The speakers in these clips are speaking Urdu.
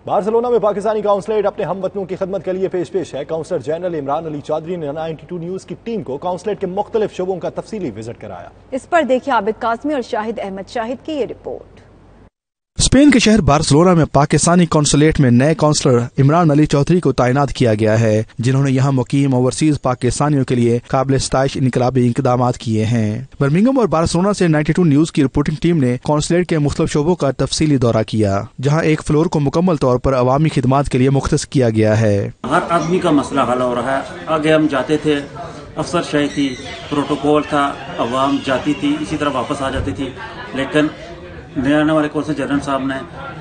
بارسلونا میں پاکستانی کونسلیٹ اپنے ہم وطنوں کی خدمت کے لیے پیش ہے۔ کونسلر جنرل عمران علی چودھری نے 92 نیوز کی ٹیم کو کونسلیٹ کے مختلف شعبوں کا تفصیلی وزٹ کرایا۔ اس پر دیکھیں عابد کاظمی اور شاہد احمد شاہد کی یہ رپورٹ۔ اسپین کے شہر بارسلونا میں پاکستانی کونسلیٹ میں نئے کونسلر عمران علی چودھری کو تعینات کیا گیا ہے، جنہوں نے یہاں مقیم اوورسیز پاکستانیوں کے لیے قابل ستائش انقلابی اقدامات کیے ہیں۔ برمنگھم اور بارسلونا سے 92 نیوز کی رپورٹنگ ٹیم نے کونسلیٹ کے مختلف شعبوں کا تفصیلی دورہ کیا، جہاں ایک فلور کو مکمل طور پر عوامی خدمات کے لیے مختص کیا گیا ہے۔ ہر آدمی کا مسئلہ حل ہو رہا ہے۔ آگے ہم جاتے تھے، افسر شاہی تھی، پروٹوکول تھا، عوام جاتی تھی، اسی طرح واپس آ جاتی تھی، لیکن نئے آنے والے کونسل جنرل صاحب نے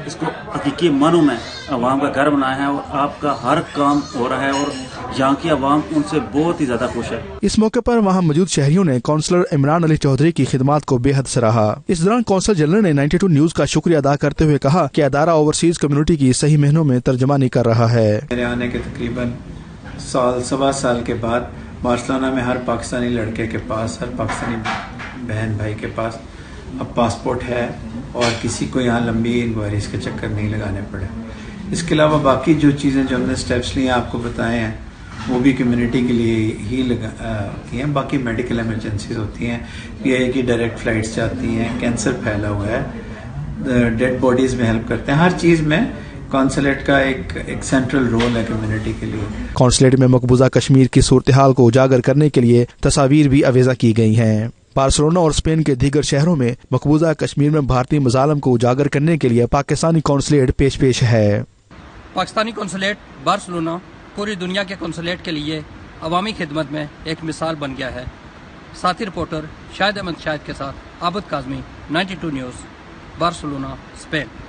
اس کو حقیقی معنوں میں عوام کا گھر بنایا ہے، اور آپ کا ہر کام ہو رہا ہے، اور یہاں کی عوام ان سے بہت ہی زیادہ خوش ہے۔ اس موقع پر وہاں موجود شہریوں نے کونسلر عمران علی چودھری کی خدمات کو بے حد سراہا۔ اس دوران کونسل جنرل نے 92 نیوز کا شکریہ ادا کرتے ہوئے کہا کہ ادارہ اوورسیز کمیونٹی کی صحیح مہینوں میں ترجمانی کر رہا ہے۔ میرے آنے کے تقریباً سوا سال کے بعد بارسلونا میں ہر پاکستانی لڑکے کے پاس، ہر پاکستانی بہن بھائی کے پاس اب پاسپورٹ ہے، اور کسی کو یہاں لمبی انکوائریز کے چکر نہیں لگانے پڑے۔ اس کے علاوہ باقی جو چیزیں جو ہم نے سٹیپس لیے آپ کو بتائے ہیں، وہ بھی کمیونٹی کے لیے ہی کی ہیں۔ باقی میڈیکل ایمرجنسیز ہوتی ہیں، پی آئی کی ڈائریکٹ فلائٹس جاتی ہیں، کینسر پھیلا ہوا ہے، ڈیڈ باڈیز میں ہیلپ کرتے ہیں، ہر چیز میں کونسلیٹ کا ایک سینٹرل رول ہے کمیونٹی کے لیے۔ کونسلیٹ میں مقبوضہ کشمیر کی صورتحال کو اجاگر کرنے کے لیے تصاویر بھی آویزہ کی گئی ہیں۔ بارسلونا اور اسپین کے دیگر شہروں میں مقبوضہ کشمیر میں بھارتی مظالم کو اجاگر کرنے کے لیے پاکستانی کونسلیٹ پیش ہے۔ پاکستانی کونسلیٹ بارسلونا پوری دنیا کے کونسلیٹ کے لیے عوامی خدمت میں ایک مثال بن گیا ہے۔ ساتھی رپورٹر شاہد احمد شاہد کے ساتھ عابد کاظمی، 92 نیوز، بارسلونا، اسپین۔